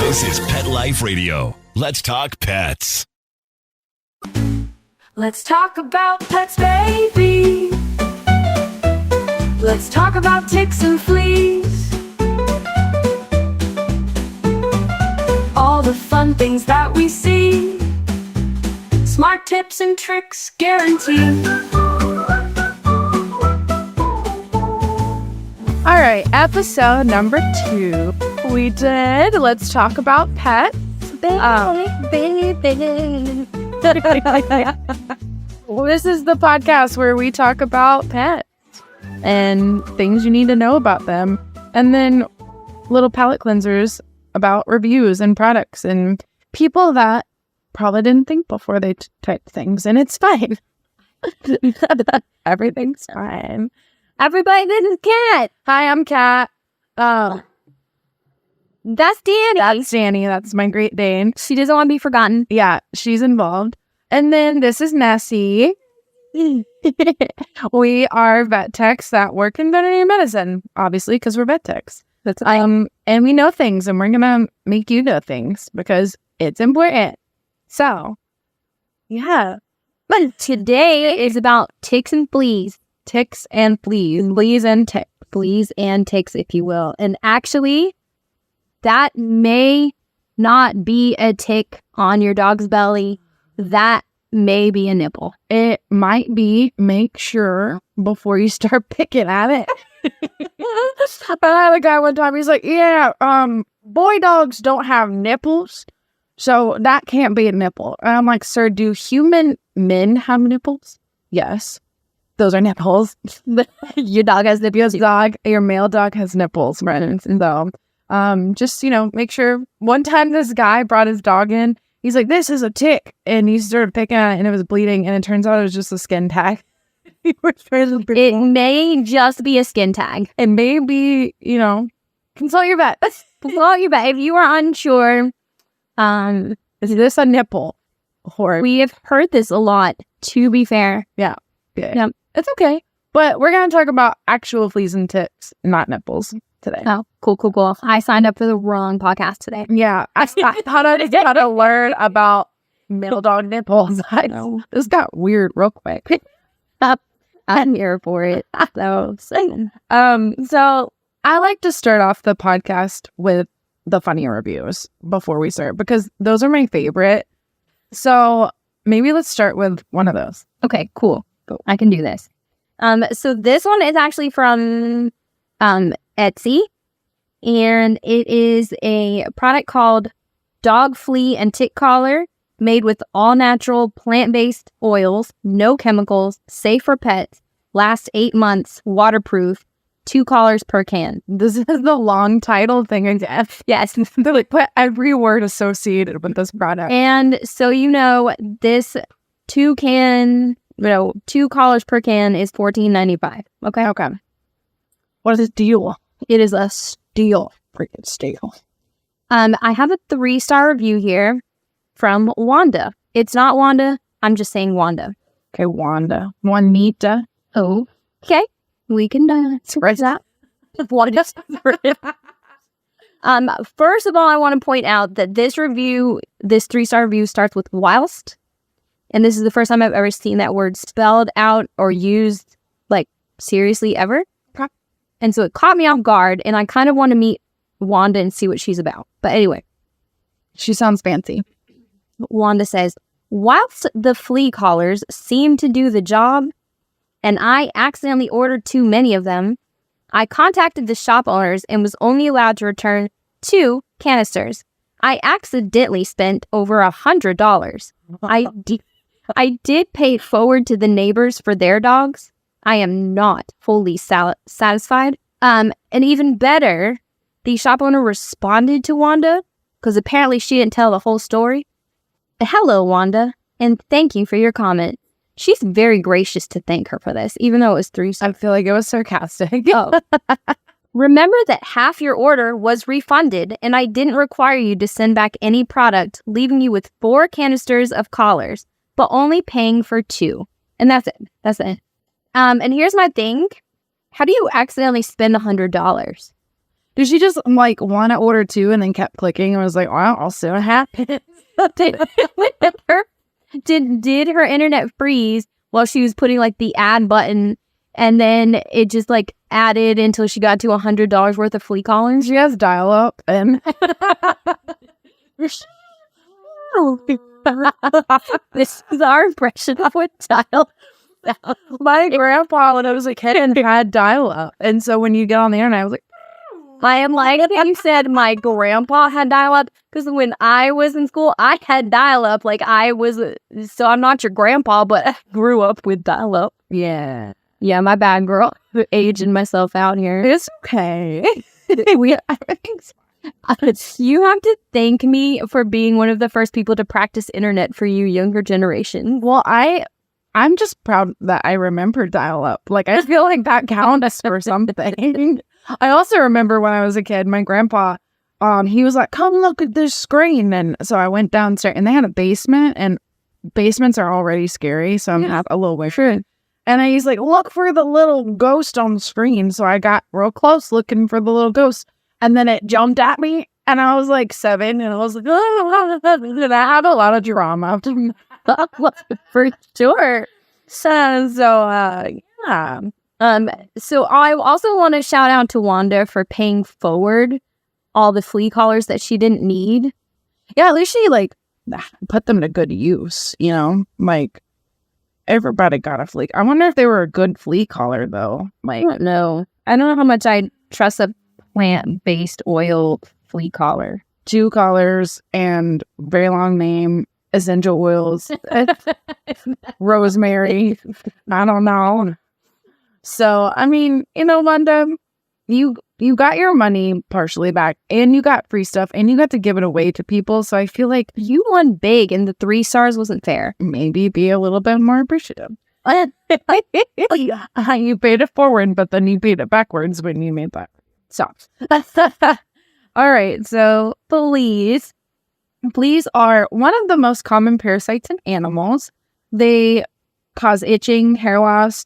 This is Pet Life Radio. Let's talk pets. Let's talk about pets, baby. Let's talk about ticks and fleas. All the fun things that we see. Smart tips and tricks guaranteed. All right, episode number 2. We did Let's Talk About Pets. Well, this is the podcast where we talk about pets and things you need to know about them. And then little palate cleansers about reviews and products and people that probably didn't think before they typed things. And it's fine. Everything's fine. Everybody, this is Kat. Hi, I'm Kat. That's Danny. That's Danny. That's my Great Dane. She doesn't want to be forgotten. Yeah, she's involved. And then this is Nessie. We are vet techs that work in veterinary medicine, obviously, because we're vet techs. That's right. And we know things, and we're gonna make you know things because it's important. So, yeah. But today is about ticks and fleas. Ticks and fleas. Fleas and ticks. Fleas and ticks, if you will. And actually, that may not be a tick on your dog's belly. That may be a nipple. It might be. Make sure before you start picking at it. I had a guy one time, he's like, yeah, boy dogs don't have nipples, so that can't be a nipple. And I'm like, sir, do human men have nipples? Yes. Those are nipples. Your dog has nipples. Your male dog has nipples, right? And so, just, make sure. One time this guy brought his dog in. He's like, this is a tick. And he started picking at it and it was bleeding. And it turns out it was just a skin tag. It may just be a skin tag. It may be, consult your vet. Consult your vet. If you are unsure, is this a nipple? Or we have heard this a lot, to be fair. Yeah. Yep. It's okay. But we're going to talk about actual fleas and ticks, not nipples today. Oh, cool. I signed up for the wrong podcast today. Yeah. I thought I just got to learn about male dog nipples. I know. This got weird real quick. I'm here for it. So I like to start off the podcast with the funny reviews before we start because those are my favorite. So maybe let's start with one of those. Okay, cool. I can do this. So this one is actually from Etsy, and it is a product called Dog Flea and Tick Collar, made with all natural plant-based oils, no chemicals, safe for pets, lasts 8 months, waterproof, 2 collars per can. This is the long title thing again. Yes. They're like, put every word associated with this product. And so, this 2 collars per can is $14.95. Okay. What is a deal? It is a steal. Freaking steal. I have a 3-star review here from Wanda. It's not Wanda. I'm just saying Wanda. Okay, Wanda. Juanita. Oh. Okay. We can scratch that. Wanda. First of all, I want to point out that this 3-star review starts with whilst. And this is the first time I've ever seen that word spelled out or used, seriously ever. Okay. And so it caught me off guard, and I kind of want to meet Wanda and see what she's about. But anyway. She sounds fancy. Wanda says, whilst the flea collars seem to do the job, and I accidentally ordered too many of them, I contacted the shop owners and was only allowed to return 2 canisters. I accidentally spent over $100. I did pay forward to the neighbors for their dogs. I am not fully satisfied. And even better, the shop owner responded to Wanda because apparently she didn't tell the whole story. Hello, Wanda, and thank you for your comment. She's very gracious to thank her for this, even though it was 3 stars. I feel like it was sarcastic. Oh. Remember that half your order was refunded, and I didn't require you to send back any product, leaving you with 4 canisters of collars, but only paying for 2. And that's it. And here's my thing. How do you accidentally spend $100? Did she just like want to order 2 and then kept clicking and was like, well, I'll see what happens? did her internet freeze while she was putting like the add button, and then it just like added until she got to $100 worth of flea collars? She has dial up and This is our impression of what dial. my grandpa, when I was a kid, had dial up. And so when you get on the internet, I was like, I am like you said, my grandpa had dial up, because when I was in school, I had dial up. Like so I'm not your grandpa, but I grew up with dial up. yeah, Yeah, my bad, girl. Aging myself out here. it's okay. You have to thank me for being one of the first people to practice internet for you younger generation. Well, I'm just proud that I remember dial up. Like, I feel like that counts for something. I also remember when I was a kid, my grandpa, he was like, come look at this screen. And so I went downstairs and they had a basement, and basements are already scary. So I'm a little weird. And he's like, look for the little ghost on the screen. So I got real close looking for the little ghost. And then it jumped at me. And I was like 7. And I was like, and I had a lot of drama. For sure. Yeah. So I also want to shout out to Wanda for paying forward all the flea collars that she didn't need. Yeah, at least she like put them to good use, you know? Like, everybody got a flea. I wonder if they were a good flea collar though. Like, I don't know how much I trust a plant-based oil flea collar. 2 collars and very long name, essential oils, rosemary. I don't know. So, I mean, you know, Wanda, you got your money partially back, and you got free stuff, and you got to give it away to people. So I feel like You won big, and the 3 stars wasn't fair. maybe be a little bit more appreciative. You paid it forward, but then you paid it backwards when you made that. So, all right. So fleas are one of the most common parasites in animals. They cause itching, hair loss.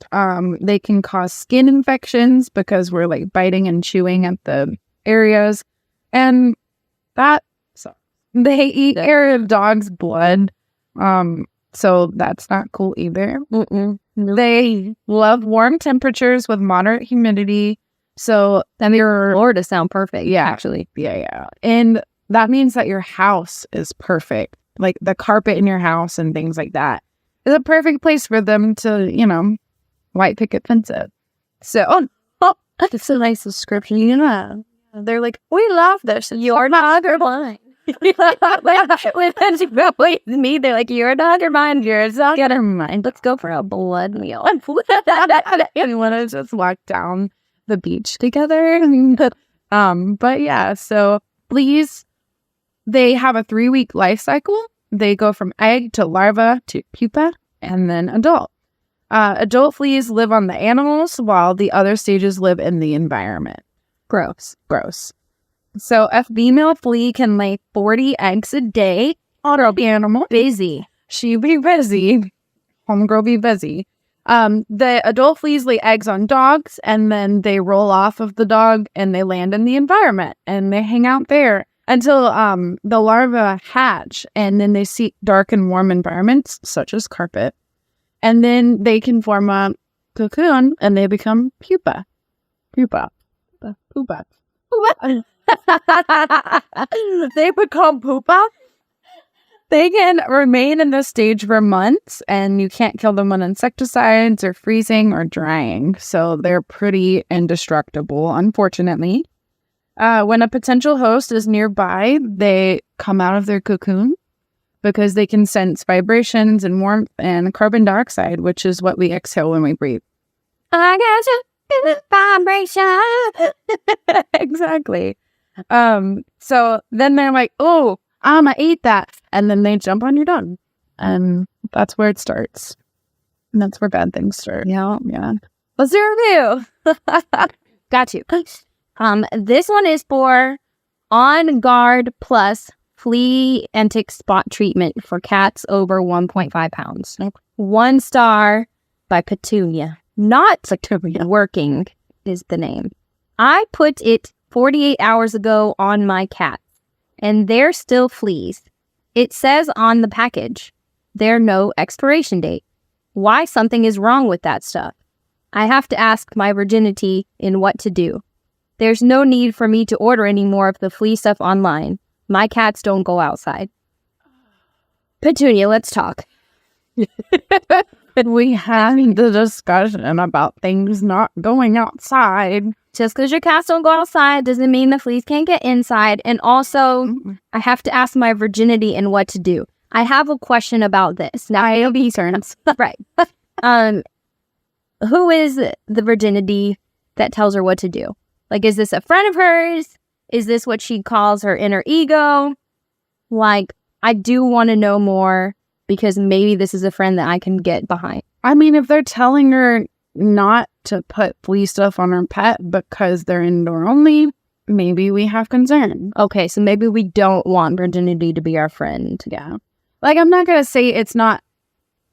They can cause skin infections because we're like biting and chewing at the areas, and that sucks. They eat your dog's blood. So that's not cool either. They love warm temperatures with moderate humidity. So then Florida sound perfect. Yeah. Actually. yeah. And that means that your house is perfect. Like the carpet in your house and things like that is a perfect place for them to, you know, white picket fence it. So, That's a nice description. You know, they're like, we love this. your dog or mine. When she go with me, they're like, your dog or mine? Yours dog or mine? Let's go for a blood meal. And want to just walk down the beach together. But yeah, so fleas, they have a 3-week life cycle. They go from egg to larva to pupa and then adult. Adult fleas live on the animals while the other stages live in the environment. Gross. So a female flea can lay 40 eggs a day on an animal. Busy. She be busy. Homegirl be busy. The adult fleas lay eggs on dogs, and then they roll off of the dog and they land in the environment and they hang out there until the larvae hatch, and then they seek dark and warm environments such as carpet, and then they can form a cocoon and they become pupa. They become pupa. They can remain in this stage for months, and you can't kill them with insecticides or freezing or drying. So they're pretty indestructible, unfortunately. When a potential host is nearby, they come out of their cocoon because they can sense vibrations and warmth and carbon dioxide, which is what we exhale when we breathe. I got you in the vibration. Exactly. So then they're like, oh, I'ma eat that. And then they jump on your dog. And that's where it starts. And that's where bad things start. Yeah. Let's do a review. Got you. This one is for On Guard Plus flea and tick spot treatment for cats over 1.5 pounds. 1 star by Petunia. Not Petunia. Working is the name. I put it 48 hours ago on my cat, and they're still fleas. It says on the package, there's no expiration date. Why something is wrong with that stuff? I have to ask my virginity in what to do. There's no need for me to order any more of the flea stuff online. My cats don't go outside. Petunia, let's talk. We had the discussion about things not going outside. Just because your cats don't go outside doesn't mean the fleas can't get inside. And also, I have to ask my virginity and what to do. I have a question about this. Now, I have concerns. Right. Who is the virginity that tells her what to do? Like, is this a friend of hers? Is this what she calls her inner ego? Like, I do want to know more because maybe this is a friend that I can get behind. I mean, if they're telling her not to put flea stuff on her pet because they're indoor only, maybe we have concern. Okay, so maybe we don't want virginity to be our friend. Yeah. Like, I'm not going to say it's not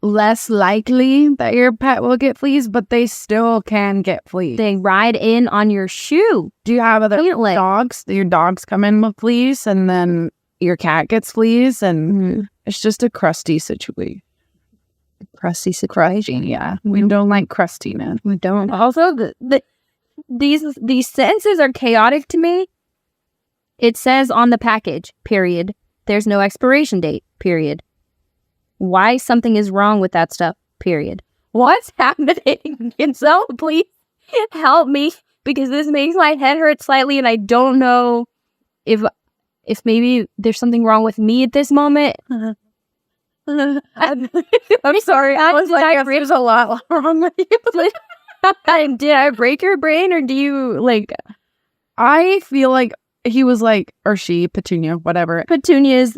less likely that your pet will get fleas, but they still can get fleas. They ride in on your shoe. Do you have other Completely. dogs? Your dogs come in with fleas and then your cat gets fleas and it's just a crusty situation. Crusty situation. Yeah. We don't like crustiness. We don't. Also, these sentences are chaotic to me. It says on the package, period. There's no expiration date, period. Why something is wrong with that stuff, period. What's happening? Can someone please help me? Because this makes my head hurt slightly and I don't know if maybe there's something wrong with me at this moment. I'm sorry. I was like, there's a lot wrong with you. Did I break your brain or do you like... I feel like he was like, or she, Petunia, whatever. Petunia is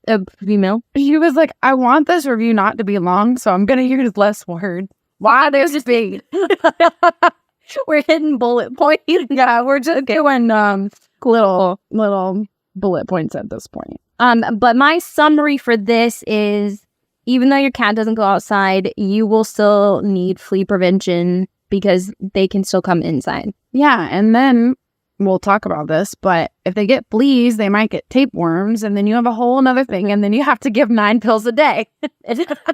a female. She was like, I want this review not to be long, so I'm going to use less words. Why there's just big? We're hitting bullet points. Yeah, we're just doing little bullet points at this point. But my summary for this is, even though your cat doesn't go outside, you will still need flea prevention because they can still come inside. Yeah, and then we'll talk about this, but if they get fleas, they might get tapeworms, and then you have a whole another thing, and then you have to give 9 pills a day.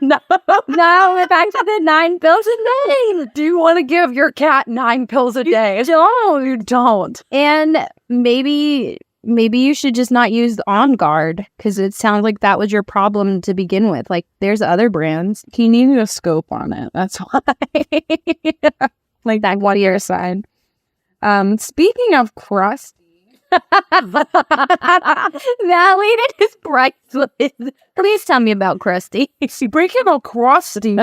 No, we're back to the 9 pills a day. Do you want to give your cat 9 pills a day? You don't. And maybe you should just not use the On Guard, because it sounds like that was your problem to begin with. Like, there's other brands. He needed a scope on it. That's why. Like that 1 year side. Speaking of crusty, validated is priceless. Please tell me about Krusty. Speaking of crusty,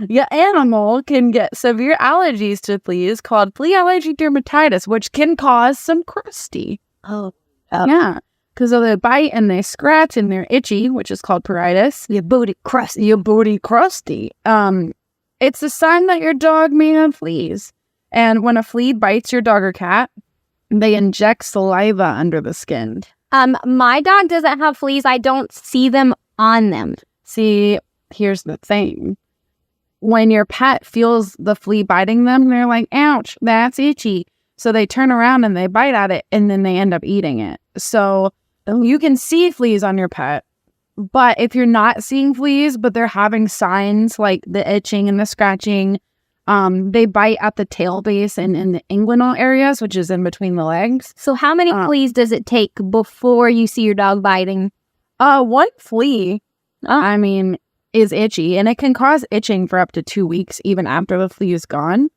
your animal can get severe allergies to fleas called flea allergy dermatitis, which can cause some crusty. Oh. Yeah, because they bite and they scratch and they're itchy, which is called pruritus. Your booty crusty. Your booty crusty. It's a sign that your dog may have fleas. And when a flea bites your dog or cat, they inject saliva under the skin. My dog doesn't have fleas. I don't see them on them. See, here's the thing. When your pet feels the flea biting them, they're like, ouch, that's itchy. So they turn around and they bite at it, and then they end up eating it. So you can see fleas on your pet. But if you're not seeing fleas, but they're having signs like the itching and the scratching, they bite at the tail base and in the inguinal areas, which is in between the legs. So how many fleas does it take before you see your dog biting? One flea, I mean, is itchy, and it can cause itching for up to 2 weeks, even after the flea is gone.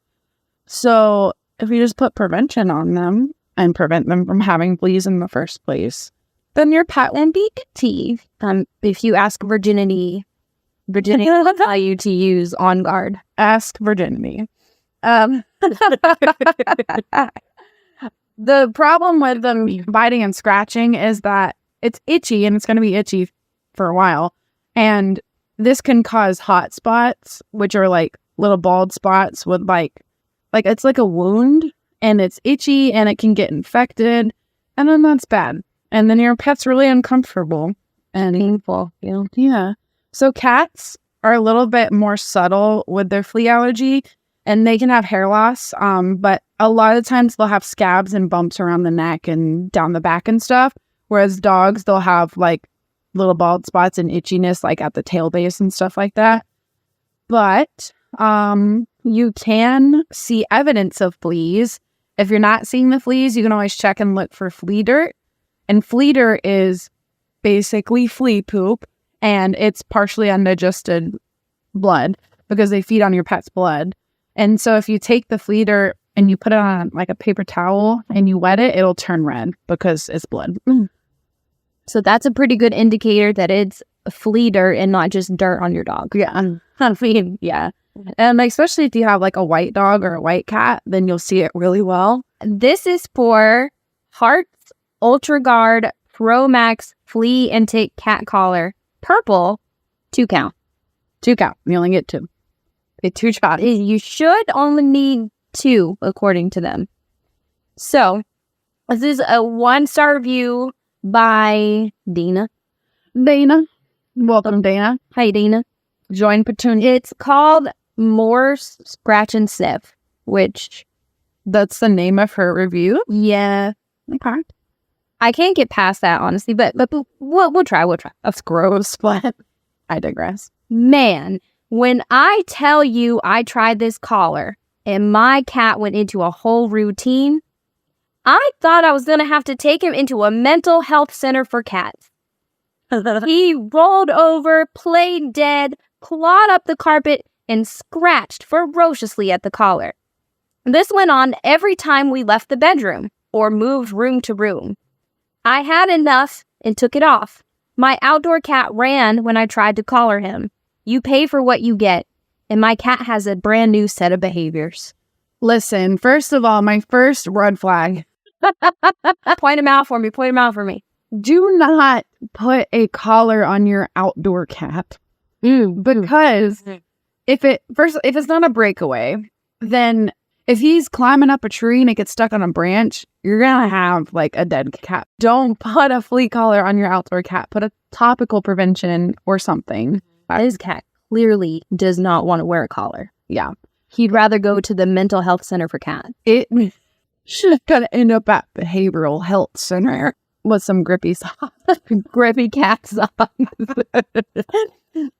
So if you just put prevention on them and prevent them from having fleas in the first place, then your pet won't be itchy. If you ask Virginity will tell you to use On Guard. Ask Virginity. The problem with them biting and scratching is that it's itchy, and it's going to be itchy for a while. And this can cause hot spots, which are like little bald spots with like it's like a wound, and it's itchy, and it can get infected, and then that's bad. And then your pet's really uncomfortable and Painful. Yeah. So cats are a little bit more subtle with their flea allergy, and they can have hair loss. But a lot of times they'll have scabs and bumps around the neck and down the back and stuff. Whereas dogs, they'll have like little bald spots and itchiness like at the tail base and stuff like that. But you can see evidence of fleas. If you're not seeing the fleas, you can always check and look for flea dirt. And flea dirt is basically flea poop, and it's partially undigested blood because they feed on your pet's blood. And so if you take the flea dirt and you put it on like a paper towel and you wet it, it'll turn red because it's blood. So that's a pretty good indicator that it's flea dirt and not just dirt on your dog. Yeah. I mean, yeah. And especially if you have like a white dog or a white cat, then you'll see it really well. This is for Hearts Ultra Guard Pro Max Flea Intake Cat Collar. Purple, 2 count. 2 count. You only get 2. Get 2 shots. You should only need 2, according to them. So, this is a 1-star review by Dana. Dana. Welcome, Dana. Hi, Dana. Join Petunia. It's called More Scratch and Sniff, which... That's the name of her review? Yeah. Okay. I can't get past that, honestly, but we'll try. That's gross, but I digress. Man, when I tell you I tried this collar and my cat went into a whole routine, I thought I was going to have to take him into a mental health center for cats. He rolled over, played dead, clawed up the carpet, and scratched ferociously at the collar. This went on every time we left the bedroom or moved room to room. I had enough and took it off. My outdoor cat ran when I tried to collar him. You pay for what you get, and my cat has a brand new set of behaviors. Listen, first of all, my first red flag. Point him out for me. Do not put a collar on your outdoor cat. Because if it's not a breakaway, then if he's climbing up a tree and it gets stuck on a branch, you're going to have like a dead cat. Don't put a flea collar on your outdoor cat. Put a topical prevention or something. His cat clearly does not want to wear a collar. Yeah. He'd rather go to the mental health center for cats. It should kind of end up at behavioral health center with some grippy socks. Grippy cat socks.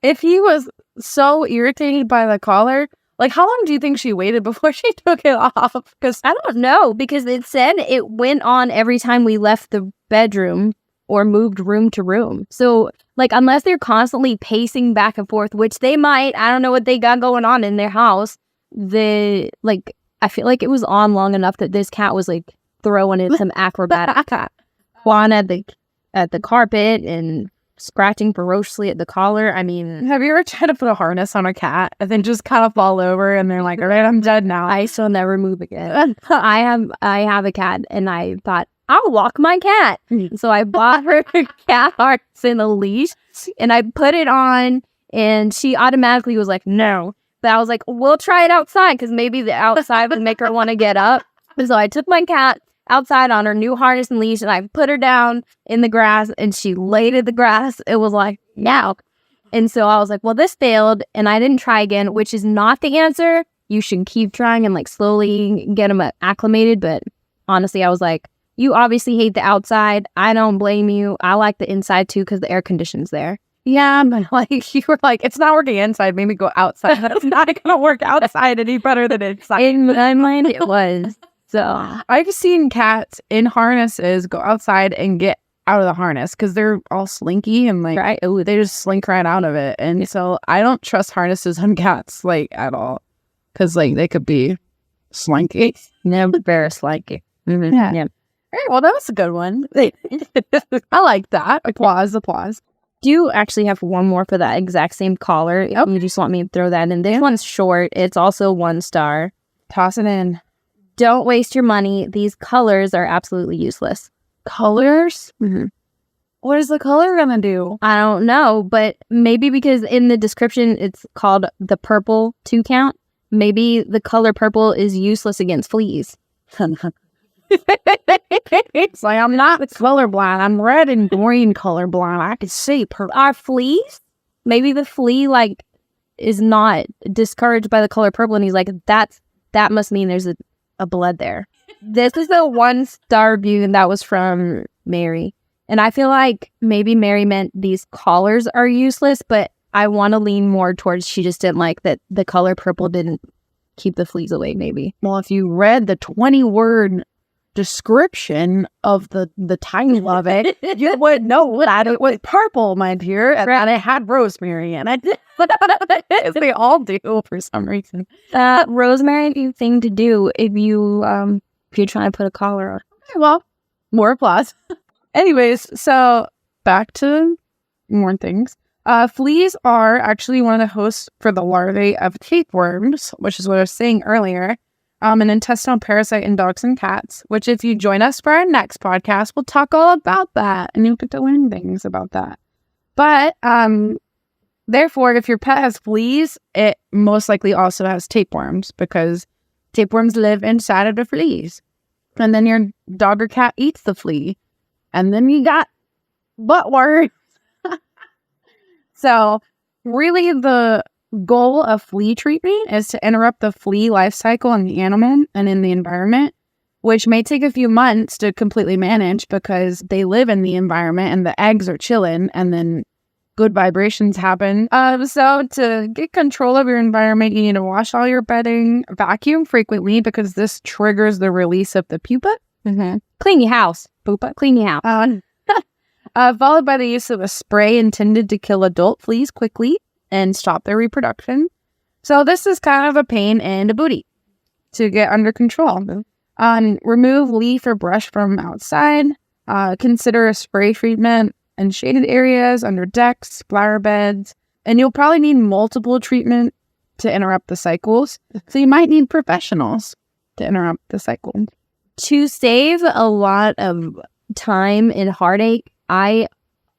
If he was so irritated by the collar, like, how long do you think she waited before she took it off? Because I don't know, because it said it went on every time we left the bedroom or moved room to room. So, like, unless they're constantly pacing back and forth, which they might, I don't know what they got going on in their house. I feel like it was on long enough that this cat was, like, throwing in some acrobatic clawing at the carpet and scratching ferociously at the collar. I mean, have you ever tried to put a harness on a cat and then just kind of fall over and they're like, all right, I'm dead now. I still never move again. I have a cat and I thought, I'll walk my cat. So I bought her a cat harness and a leash and I put it on and she automatically was like, no. But I was like, we'll try it outside because maybe the outside would make her want to get up. And so I took my cat outside on her new harness and leash and I put her down in the grass and she laid in the grass. It was like, no. And so I was like, well, this failed and I didn't try again, which is not the answer. You should keep trying and like slowly get them acclimated. But honestly, I was like, you obviously hate the outside. I don't blame you. I like the inside too because the air conditioning's there. Yeah, but like you were like, it's not working inside. Maybe go outside. It's not going to work outside any better than inside. In my mind, it was. So I've seen cats in harnesses go outside and get out of the harness because they're all slinky and like they just slink right out of it. And so I don't trust harnesses on cats like at all because like they could be slinky. Never very slinky. Mm-hmm. Yeah. All right, well, that was a good one. I like that. Applause. Do you actually have one more for that exact same collar? Yep. You just want me to throw that in? This one's short. It's also 1 star. Toss it in. Don't waste your money. These colors are absolutely useless. Colors? Mm-hmm. What is the color gonna do? I don't know, but maybe because in the description it's called the purple 2 count. Maybe the color purple is useless against fleas. It's like I'm not colorblind. I'm red and green colorblind. I can see purple. Are fleas? Maybe the flea like is not discouraged by the color purple, and he's like, that must mean there's a blood there. This is the 1-star review, and that was from Mary. And I feel like maybe Mary meant these collars are useless, but I want to lean more towards she just didn't like that the color purple didn't keep the fleas away, maybe. Well, if you read the 20-word description of the title of it, you would know that it was purple, my dear, and it had rosemary in it. They all do for some reason. Rosemary thing to do if you're trying to put a collar on. Okay, well, more applause. Anyways, so back to more things. Fleas are actually one of the hosts for the larvae of tapeworms, which is what I was saying earlier. An intestinal parasite in dogs and cats, which if you join us for our next podcast, we'll talk all about that and you'll get to learn things about that. But therefore, if your pet has fleas, it most likely also has tapeworms because tapeworms live inside of the fleas. And then your dog or cat eats the flea. And then you got buttworms. So really the goal of flea treatment is to interrupt the flea life cycle in the animal and in the environment, which may take a few months to completely manage because they live in the environment and the eggs are chilling and then good vibrations happen. So to get control of your environment, you need to wash all your bedding, vacuum frequently because this triggers the release of the pupa. Mm-hmm. Clean your house. Pupa. Clean your house. Followed by the use of a spray intended to kill adult fleas quickly and stop their reproduction. So this is kind of a pain in the booty to get under control. Remove leaf or brush from outside. Consider a spray treatment in shaded areas, under decks, flower beds. And you'll probably need multiple treatment to interrupt the cycles. So you might need professionals to interrupt the cycle. To save a lot of time and heartache, I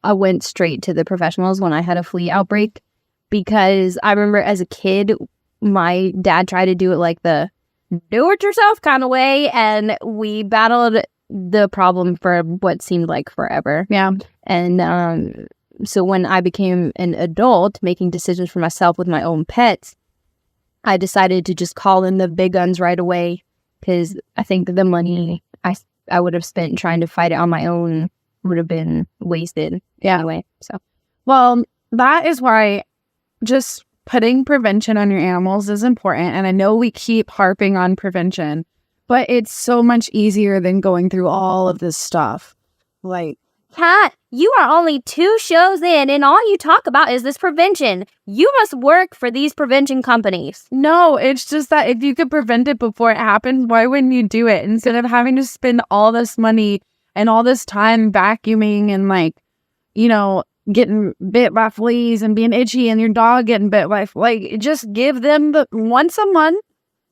went straight to the professionals when I had a flea outbreak because I remember as a kid, my dad tried to do it like the do-it-yourself kind of way, and we battled the problem for what seemed like forever. Yeah. And so when I became an adult, making decisions for myself with my own pets, I decided to just call in the big guns right away because I think the money I would have spent trying to fight it on my own would have been wasted. Yeah. Anyway, so. Well, that is why just putting prevention on your animals is important. And I know we keep harping on prevention, but it's so much easier than going through all of this stuff. Like, Kat, you are only 2 shows in and all you talk about is this prevention. You must work for these prevention companies. no, it's just that if you could prevent it before it happens, why wouldn't you do it? Instead of having to spend all this money and all this time vacuuming and getting bit by fleas and being itchy and your dog getting bit by just give them the once a month,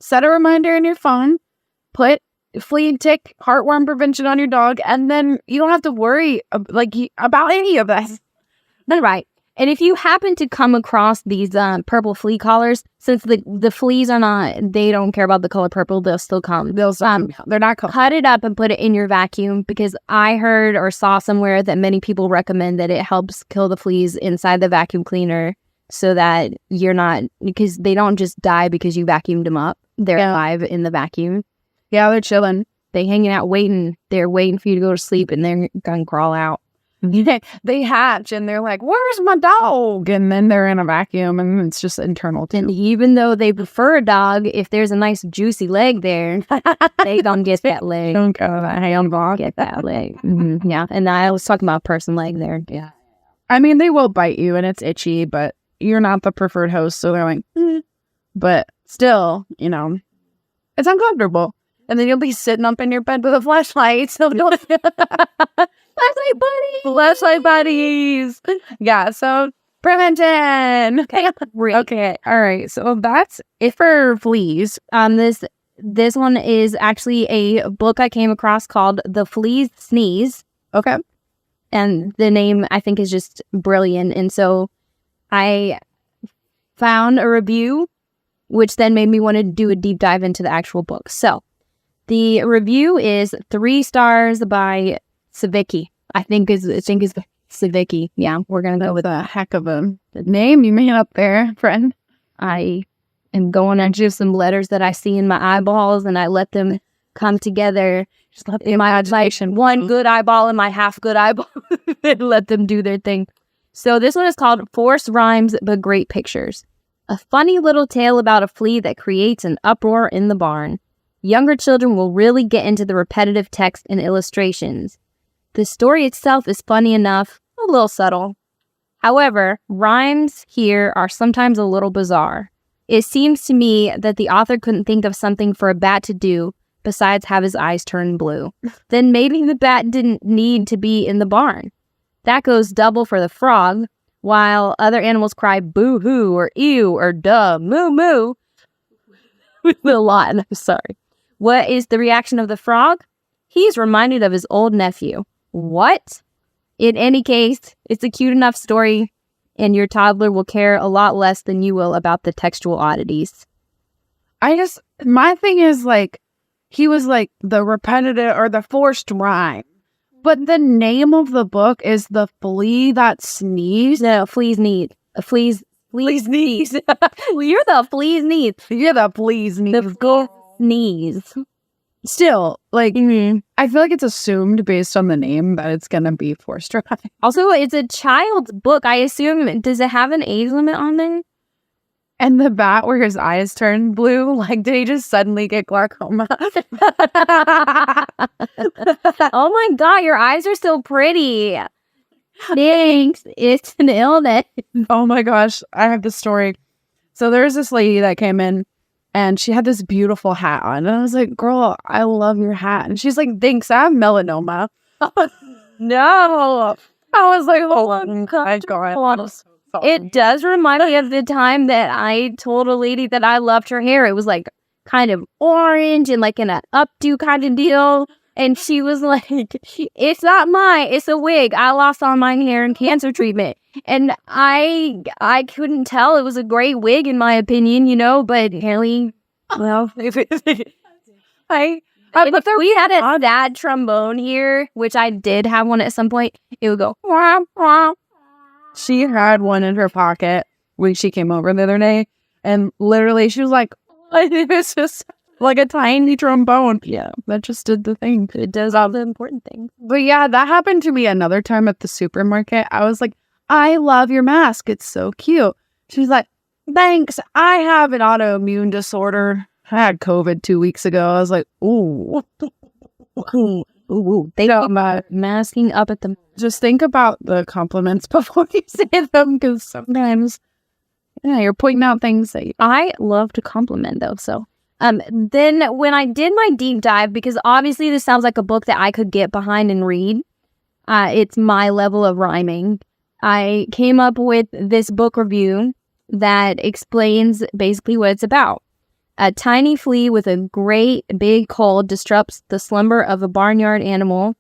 set a reminder in your phone, put flea and tick heartworm prevention on your dog, and then you don't have to worry about any of that. That's right. And if you happen to come across these purple flea collars, since the fleas they don't care about the color purple, they'll still come. They're not cool. Cut it up and put it in your vacuum because I heard or saw somewhere that many people recommend that it helps kill the fleas inside the vacuum cleaner so that you're not, because they don't just die because you vacuumed them up. They're alive in the vacuum. Yeah, they're chilling. They hanging out waiting. They're waiting for you to go to sleep and they're going to crawl out. They hatch and they're like, where's my dog? And then they're in a vacuum and it's just internal too. And even though they prefer a dog, if there's a nice juicy leg there, they don't get that leg. Don't go to that ham dog. Get that leg. Mm-hmm. Yeah. And I was talking about person leg there. Yeah. I mean, they will bite you and it's itchy, but you're not the preferred host. So they're like, but still, it's uncomfortable. And then you'll be sitting up in your bed with a flashlight. So don't. Flashlight buddies. Flashlight buddies. Yeah. So prevention. Okay. Okay. All right. So that's it for fleas. This one is actually a book I came across called The Fleas Sneeze. Okay. And the name I think is just brilliant. And so I found a review, which then made me want to do a deep dive into the actual book. So the review is 3 stars by Savicki. I think is Savicki. Yeah, we're gonna go with a heck of a name you made up there, friend. I am going into some letters that I see in my eyeballs, and I let them come together. Just let in my imagination, one good eyeball and my half good eyeball, and let them do their thing. So this one is called Forced Rhymes but Great Pictures. A funny little tale about a flea that creates an uproar in the barn. Younger children will really get into the repetitive text and illustrations. The story itself is funny enough, a little subtle. However, rhymes here are sometimes a little bizarre. It seems to me that the author couldn't think of something for a bat to do besides have his eyes turn blue. Then maybe the bat didn't need to be in the barn. That goes double for the frog, while other animals cry boo-hoo or ew or duh, moo-moo. A lot, I'm sorry. What is the reaction of the frog? He's reminded of his old nephew. What? In any case, it's a cute enough story, and your toddler will care a lot less than you will about the textual oddities. My thing is, like, he was like the repetitive or the forced rhyme. But the name of the book is The Flea That Sneezed. No, flea's need. Flea's knees. You're the flea's knees. You're the flea's knees. The sneeze. Still, like, I feel like it's assumed based on the name that it's gonna be forced rhyme. Also, it's a child's book. I assume, does it have an age limit on there? And the bat where his eyes turn blue, like, did he just suddenly get glaucoma? Oh my god, your eyes are so pretty. Thanks. It's an illness. Oh my gosh, I have this story. So there's this lady that came in, and she had this beautiful hat on. And I was like, girl, I love your hat. And she's like, thanks, I have melanoma. No. I was like, oh my god. It does remind me of the time that I told a lady that I loved her hair. It was like kind of orange and like in an updo kind of deal. And she was like, it's not mine. It's a wig. I lost all my hair in cancer treatment. And I couldn't tell. It was a great wig in my opinion, you know, but Haley, well, But if we had a sad trombone here, which I did have one at some point, it would go, wah, wah. She had one in her pocket when she came over the other day, and literally she was like, it's just like a tiny trombone. Yeah, that just did the thing. It does all the important things. But yeah, that happened to me another time at the supermarket. I was like, I love your mask. It's so cute. She's like, thanks. I have an autoimmune disorder. I had COVID 2 weeks ago. I was like, ooh. Ooh. They got my masking up at the... Just think about the compliments before you say them, because sometimes, yeah, you're pointing out things that I love to compliment, though, so... Then when I did my deep dive, because obviously this sounds like a book that I could get behind and read, it's my level of rhyming, I came up with this book review that explains basically what it's about. A tiny flea with a great big cold disrupts the slumber of a barnyard animal.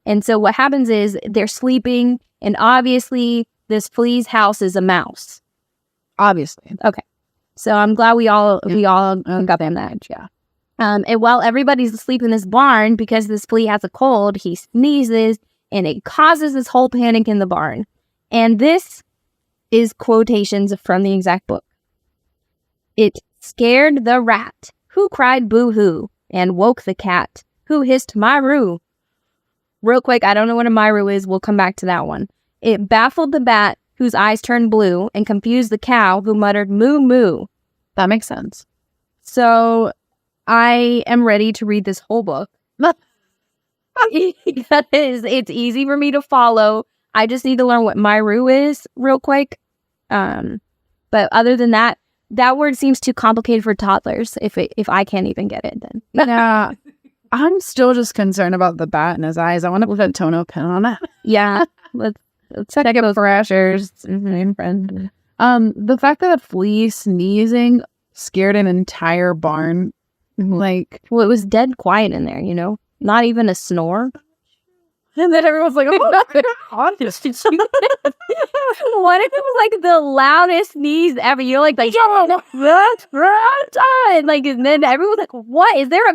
And so what happens is they're sleeping, and obviously this flea's house is a mouse. obviously. Okay. So I'm glad we all got that. Yeah. And while everybody's asleep in this barn because this flea has a cold, he sneezes and it causes this whole panic in the barn. And this is quotations from the exact book. It scared the rat, who cried boo-hoo, and woke the cat, who hissed my-roo. Real quick, I don't know what a my-roo is. We'll come back to that one. It baffled the bat, whose eyes turned blue, and confused the cow, who muttered moo-moo. That makes sense. So I am ready to read this whole book. Because it's easy for me to follow. I just need to learn what my-roo is real quick. But other than that, that word seems too complicated for toddlers. If I can't even get it, then. Yeah. I'm still just concerned about the bat in his eyes. I want to put a tono pen on it. Yeah. Let's check it with Thrasher's main friend. The fact that a flea sneezing scared an entire barn. Like, well, it was dead quiet in there, you know? Not even a snore. And then everyone's like, oh, my God. What if it was like the loudest sneeze ever? You're like, and like, and then everyone's like, what? Is there a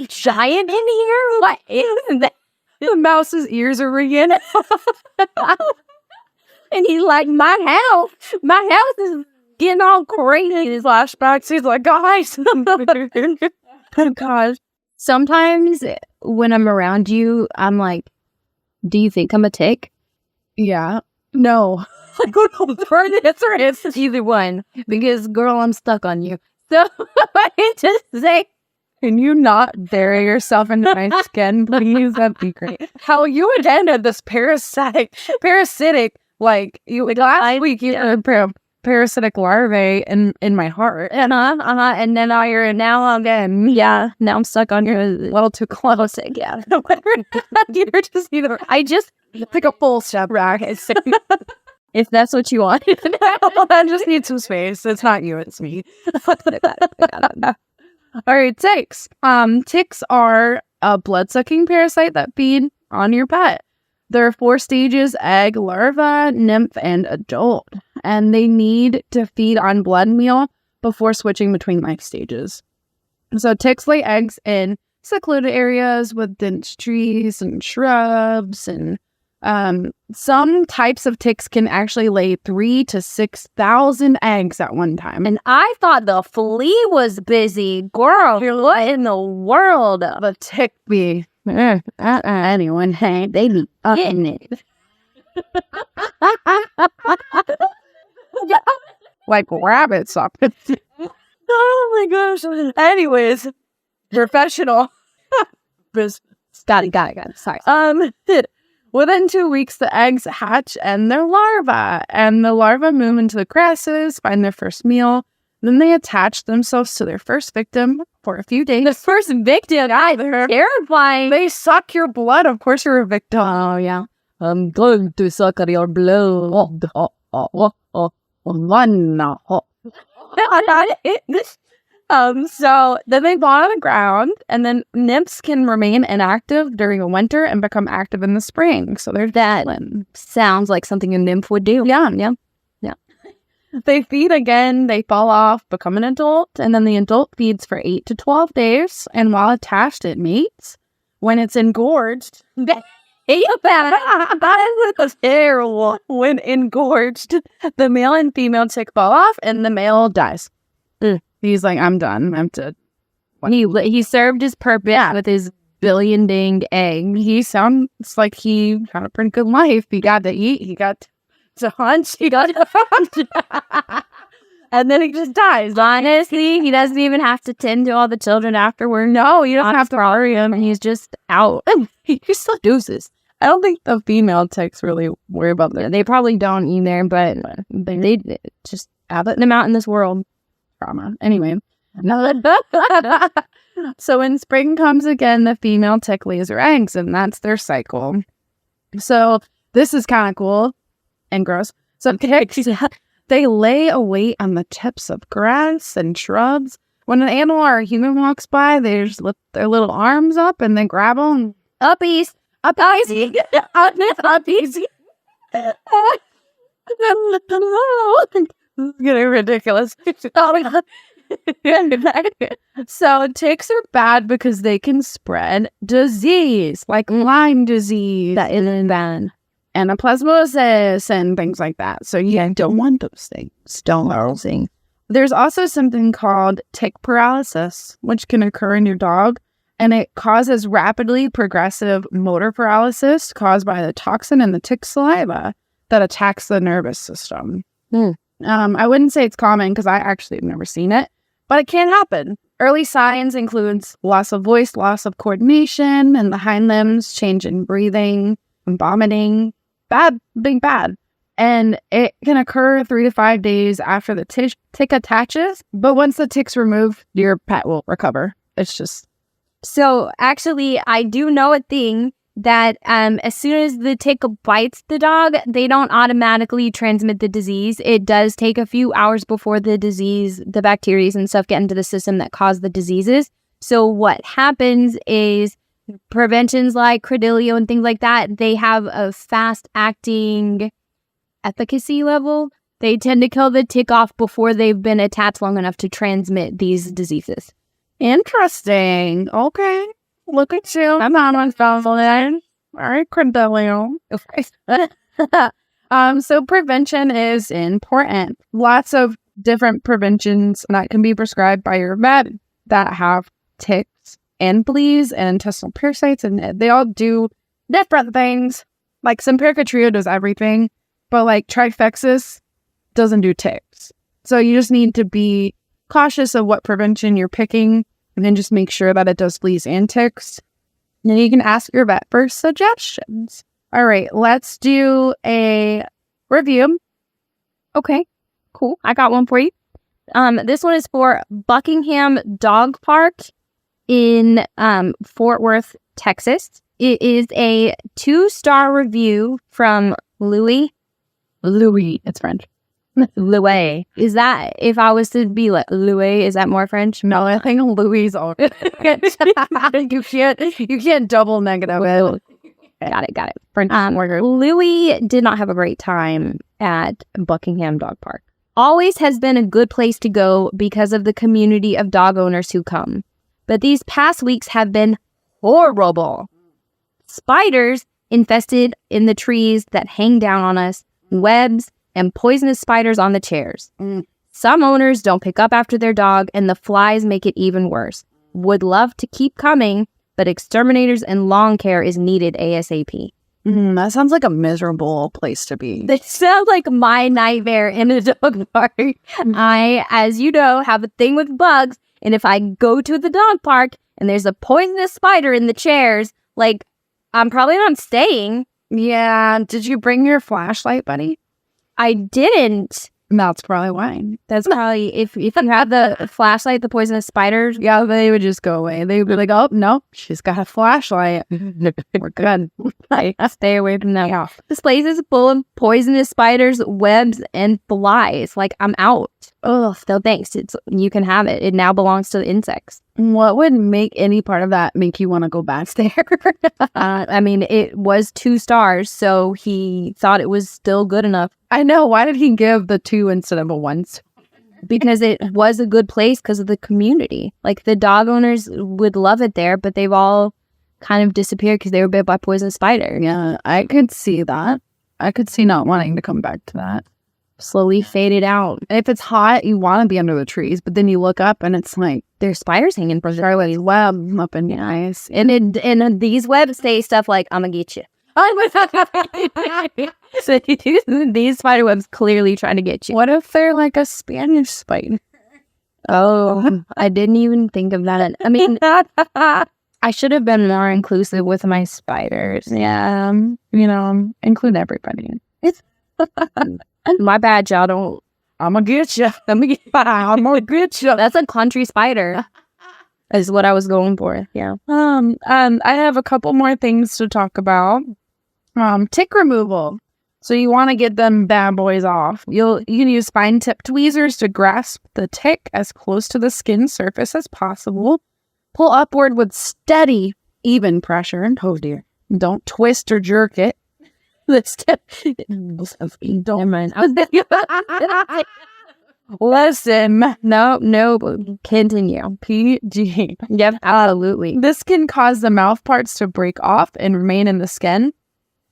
giant in here? What is that? The mouse's ears are ringing. And he's like, my house is getting all crazy. These flashbacks. He's like, guys. Oh, gosh. Sometimes when I'm around you, I'm like, do you think I'm a tick? Yeah. No. Like, what the answer is? It's either one. Because, girl, I'm stuck on you. So, I just say, Can you not bury yourself into my skin, please? That'd be great. How you attended this parasitic, like, last week you had parasitic larvae in my heart. and then now again, yeah, now I'm stuck on your, A little too close. yeah. You're just either, I just, take a full step back. if that's what you want. I just need some space. It's not you, it's me. All right, ticks. Ticks are a blood-sucking parasite that feed on your pet. There are 4 stages: egg, larva, nymph, and adult. And they need to feed on blood meal before switching between life stages. So ticks lay eggs in secluded areas with dense trees and shrubs. And some types of ticks can actually lay 3,000 to 6,000 eggs at one time. And I thought the flea was busy. Girl, what in the world? The tick be... Anyone, hey, they be getting it. like rabbits up. Oh my gosh. Anyways, professional. Got it. Sorry. Within 2 weeks, the eggs hatch and their larvae. And the larvae move into the grasses, find their first meal. Then they attach themselves to their first victim for a few days. The first victim, terrifying. They suck your blood. Of course, you're a victim. Oh, yeah. I'm going to suck your blood. So then they spawn on the ground, and then nymphs can remain inactive during the winter and become active in the spring. So there's That sounds like something a nymph would do. Yeah. They feed again, they fall off, become an adult, and then the adult feeds for 8 to 12 days. And while attached, it mates. When it's engorged, That is terrible. when engorged, the male and female tick fall off, and the male dies. He's like, I'm done. I'm dead. He served his purpose with his billion ding egg. He sounds like he had a pretty good life. He got to eat. He got to hunt. And then he just dies. Honestly, he doesn't even have to tend to all the children afterward. No, you don't have to worry him. He's just out. He still deuces. I don't think the female ticks really worry about that. They probably don't either, but they just putting them out in this world. Trauma. Anyway. So when spring comes again, the female tick lays her eggs, and that's their cycle. So this is kind of cool and gross. So ticks, they lay a weight on the tips of grass and shrubs. When an animal or a human walks by, they just lift their little arms up and then grab them. Uppies. Uppies. Uppies. This is getting ridiculous. So ticks are bad because they can spread disease, like Lyme disease. That isn't bad. Anaplasmosis and things like that. So you don't want those things. Don't want those things. There's also something called tick paralysis, which can occur in your dog, and it causes rapidly progressive motor paralysis caused by the toxin in the tick saliva that attacks the nervous system. I wouldn't say it's common because I actually have never seen it, but it can happen. Early signs includes loss of voice, loss of coordination, and the hind limbs, change in breathing, and vomiting. Bad, big bad. And it can occur 3 to 5 days after the tick attaches, but once the tick's removed, your pet will recover. It's just... So, actually, I do know a thing that as soon as the tick bites the dog, they don't automatically transmit the disease. It does take a few hours before the disease, the bacteria and stuff get into the system that cause the diseases. So what happens is preventions like Credelio and things like that, they have a fast-acting efficacy level. They tend to kill the tick off before they've been attached long enough to transmit these diseases. Interesting. Okay. Look at you. I'm not on phone. All right, Credelio. So prevention is important. Lots of different preventions that can be prescribed by your vet that have ticks and fleas and intestinal parasites, and they all do different things. Like Simparica Trio does everything, but like Trifexis doesn't do ticks. So you just need to be cautious of what prevention you're picking, and then just make sure that it does fleas and ticks. And then you can ask your vet for suggestions. All right, let's do a review. Okay, cool. I got one for you. This one is for Buckingham Dog Park in Fort Worth, Texas. It is a 2-star review from Louis. Louis, it's French. Louis. Is that, if I was to be like Louis, is that more French? No, I think Louis is all. You can't double negative. Got it. French Louis did not have a great time at Buckingham Dog Park. Always has been a good place to go because of the community of dog owners who come. But these past weeks have been horrible. Spiders infested in the trees that hang down on us, webs, and poisonous spiders on the chairs. Some owners don't pick up after their dog, and the flies make it even worse. Would love to keep coming, but exterminators and lawn care is needed ASAP. That sounds like a miserable place to be. They sound like my nightmare in a dog park. I, as you know, have a thing with bugs, and if I go to the dog park and there's a poisonous spider in the chairs, like, I'm probably not staying. Yeah. Did you bring your flashlight, buddy? I didn't. That's probably why. That's probably, if you have the flashlight, the poisonous spiders. Yeah, they would just go away. They would be like, oh, no, she's got a flashlight. We're good. Stay away from that. Yeah. This place is full of poisonous spiders, webs, and flies. Like, I'm out. Oh, no thanks. You can have it. It now belongs to the insects. What would make any part of that make you want to go back there? I mean, it was 2 stars, so he thought it was still good enough. I know. Why did he give the 2 instead of a 1? Because it was a good place because of the community. Like, the dog owners would love it there, but they've all kind of disappeared because they were bit by poison spider. Yeah, I could see that. I could see not wanting to come back to that. Slowly faded out. And if it's hot, you want to be under the trees, but then you look up and it's like there's spiders hanging from Charlotte's web up in your eyes. And these webs say stuff like, I'm gonna get you. So these spider webs clearly trying to get you. What if they're like a Spanish spider? Oh, I didn't even think of that. I mean, I should have been more inclusive with my spiders. Yeah, include everybody. My bad, y'all. I'm gonna get you. I'm gonna get you. That's a country spider. Is what I was going for. Yeah. I have a couple more things to talk about. Tick removal. So you want to get them bad boys off. You can use fine tip tweezers to grasp the tick as close to the skin surface as possible. Pull upward with steady, even pressure. Oh dear. Don't twist or jerk it. Don't mind. Listen. No. Continue. PG. Yep, absolutely. This can cause the mouth parts to break off and remain in the skin.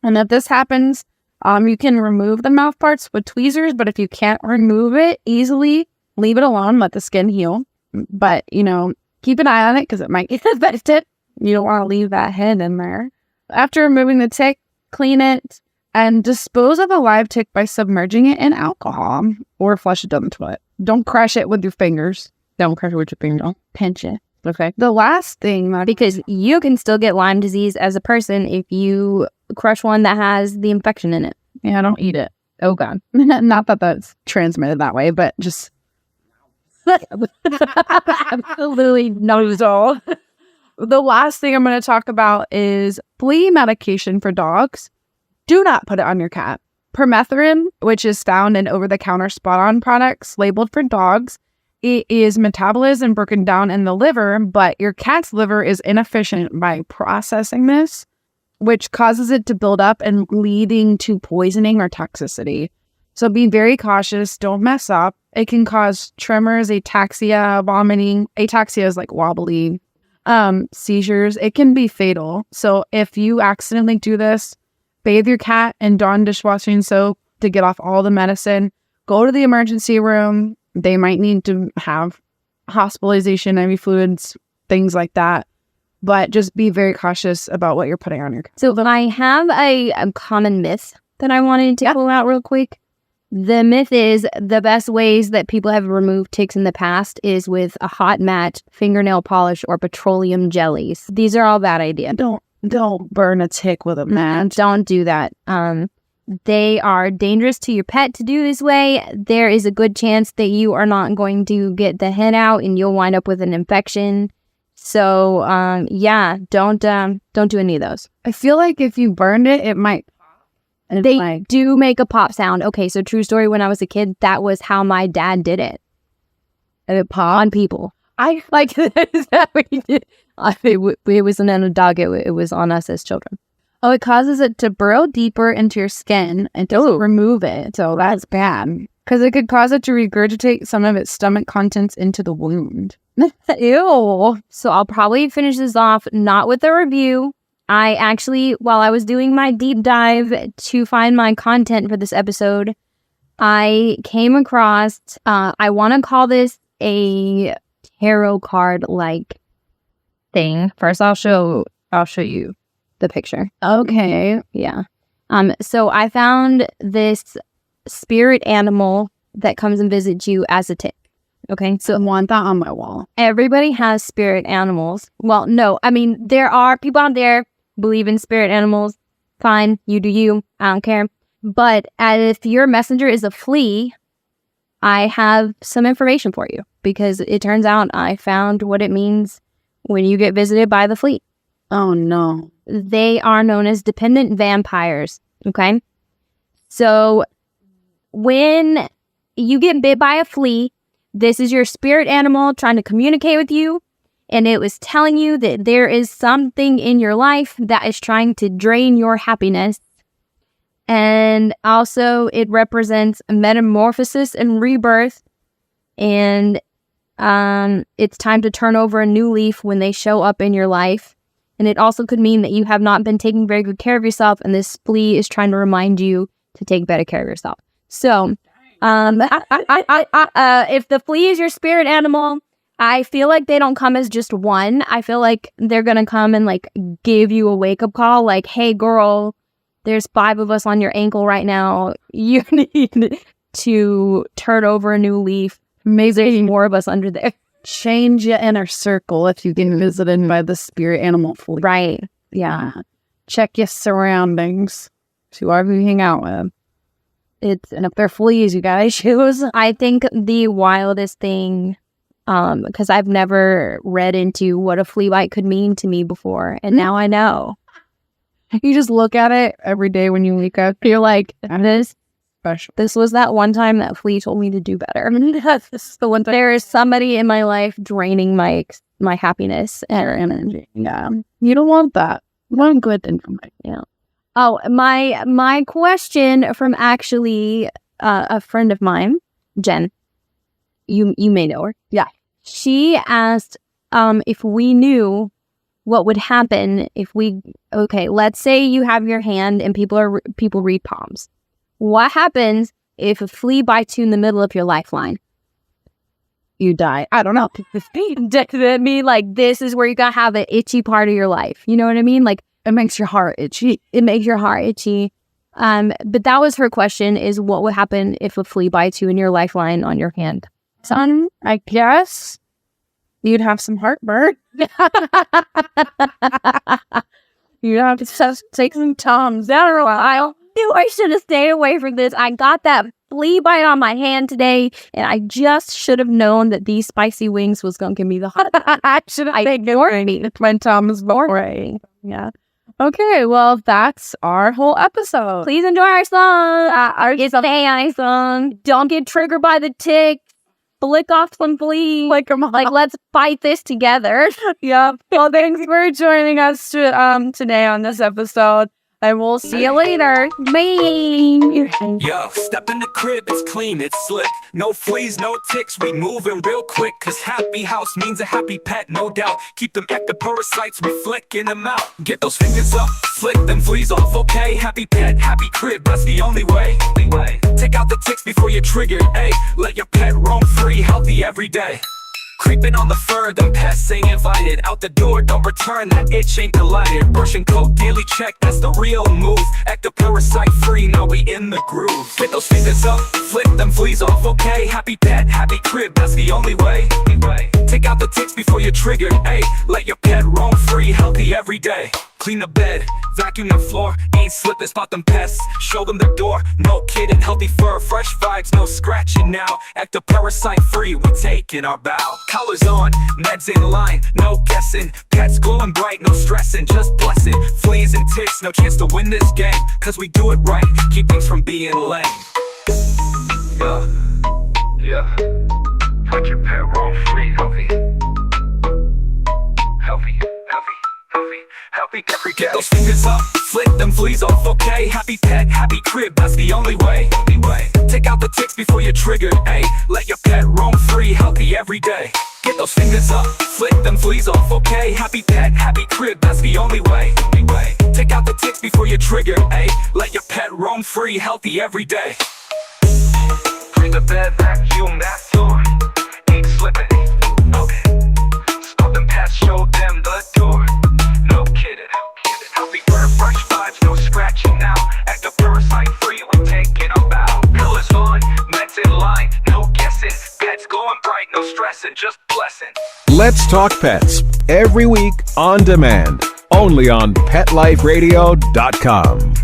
And if this happens, you can remove the mouth parts with tweezers, but if you can't remove it easily, leave it alone, let the skin heal. But, keep an eye on it because it might get infected. You don't want to leave that head in there. After removing the tick, clean it and dispose of a live tick by submerging it in alcohol or flush it down the toilet. Don't crush it with your fingers. Don't pinch it. Okay. The last thing, because you can still get Lyme disease as a person if you crush one that has the infection in it. Yeah, don't eat it. Oh, God. Not that that's transmitted that way, but just... Absolutely knows all. The last thing I'm going to talk about is flea medication for dogs. Do not put it on your cat. Permethrin, which is found in over-the-counter spot-on products labeled for dogs, it is metabolized and broken down in the liver, but your cat's liver is inefficient by processing this, which causes it to build up and leading to poisoning or toxicity. So be very cautious. Don't mess up. It can cause tremors, ataxia, vomiting. Ataxia is like wobbly. Seizures. It can be fatal. So if you accidentally do this, bathe your cat in Dawn dishwashing soap to get off all the medicine. Go to the emergency room. they might need to have hospitalization, IV fluids, things like that. But just be very cautious about what you're putting on your cat. So I have a common myth that I wanted to pull out real quick. The myth is the best ways that people have removed ticks in the past is with a hot mat, fingernail polish, or petroleum jellies. These are all bad ideas. Don't burn a tick with a mat. Don't do that. They are dangerous to your pet to do this way. There is a good chance that you are not going to get the head out and you'll wind up with an infection. So, don't do any of those. I feel like if you burned it, it might pop. And They do make a pop sound. Okay, so true story, when I was a kid, that was how my dad did it. And it popped On people. I Like, is that what he did? It wasn't on a dog, it was on us as children. Oh, it causes it to burrow deeper into your skin and to remove it. So that's bad. Because it could cause it to regurgitate some of its stomach contents into the wound. Ew. So I'll probably finish this off not with a review. I actually, while I was doing my deep dive to find my content for this episode, I came across, I want to call this a tarot card like thing. First, I'll show you the picture. Okay. Yeah. So I found this spirit animal that comes and visits you as a tick. Okay, so I want that on my wall. everybody has spirit animals. Well, no, I mean, there are people out there believe in spirit animals. Fine, you do you. I don't care. But if your messenger is a flea, I have some information for you because it turns out I found what it means when you get visited by the flea. Oh, no. They are known as dependent vampires. Okay, so when you get bit by a flea, this is your spirit animal trying to communicate with you, and it was telling you that there is something in your life that is trying to drain your happiness. And also, it represents metamorphosis and rebirth, and it's time to turn over a new leaf when they show up in your life. And it also could mean that you have not been taking very good care of yourself, and this flea is trying to remind you to take better care of yourself. So, if the flea is your spirit animal, I feel like they don't come as just one. I feel like they're gonna come and like give you a wake up call, like, "Hey, girl, there's 5 of us on your ankle right now. You need to turn over a new leaf. Maybe there's more of us under there." Change your inner circle if you get visited by the spirit animal flea. Right? Yeah. Check your surroundings. Whoever you hang out with. And if they're fleas, you got issues. I think the wildest thing, because I've never read into what a flea bite could mean to me before, and now I know. You just look at it every day when you wake up. You're like, this special. This was that one time that flea told me to do better. This is the one time. There is somebody in my life draining my happiness and Energy. Yeah. You don't want that. You want good information. yeah. Oh, my question from actually a friend of mine, Jen. You may know her. Yeah. She asked if we knew what would happen if let's say you have your hand and people read palms. What happens if a flea bites you in the middle of your lifeline? You die. I don't know. Does that mean like this is where you gotta have an itchy part of your life? You know what I mean? Like It makes your heart itchy. it makes your heart itchy. But that was her question: is what would happen if a flea bites you in your lifeline on your hand? Son, I guess you'd have some heartburn. You'd have to take some Tums down a while. Knew I should have stayed away from this. I got that flea bite on my hand today, and I just should have known that these spicy wings was gonna give me the hot. I should have taken my Tums before. Yeah. Okay, well, that's our whole episode. Please enjoy our song. It's an AI song. Don't get triggered by the tick. Flick off some fleas. Like, come on. Like, let's fight this together. Yeah. Well, thanks for joining us today on this episode. And we'll see you later. Bye. Yo, step in the crib, it's clean, it's slick. No fleas, no ticks, we moving real quick. Cause happy house means a happy pet, no doubt. Keep them ectoparasites, we flicking them out. Get those fingers up, flick them fleas off, okay? Happy pet, happy crib, that's the only way. Take Take out the ticks before you're triggered, ayy. Let your pet roam free, healthy every day. Creeping on the fur, them pests ain't invited. Out the door, don't return, that itch ain't delighted. Brush and coat, daily check, that's the real move. Ectoparasite free, now we in the groove. Get those fingers up, flip them fleas off, okay? Happy pet, happy crib, that's the only way. Take out the ticks before you're triggered, ayy. Let your pet roam free, healthy every day. Clean the bed, vacuum the floor, ain't slipping, spot them pests, show them the door. No kidding, healthy fur, fresh vibes, no scratching now. Ectoparasite free, we taking our bow. Collars on, meds in line, no guessing. Pets glowing bright, no stressing, just blessing. Fleas and ticks, no chance to win this game, cause we do it right, keep things from being lame. Yeah. Let your pet roam free, healthy. Healthy every day. Get those fingers up, flick them fleas off, okay? Happy pet, happy crib, that's the only way. Take out the ticks before you're triggered, ayy. Let your pet roam free, healthy every day. Get those fingers up, flick them fleas off, okay? Happy pet, happy crib, that's the only way. Take out the ticks before you're triggered, ayy. Let your pet roam free, healthy every day. Clean the bed, vacuum that door. Ain't slipping, okay. Stop them pests, show them the door. No kidding, healthy fur, fresh vibes, no scratching now. Ectoparasite free, we taking a bow. Colors on, meds in line, no guessing. Pets going bright, no stressing, just blessing. Let's Talk Pets, every week on demand, only on PetLifeRadio.com.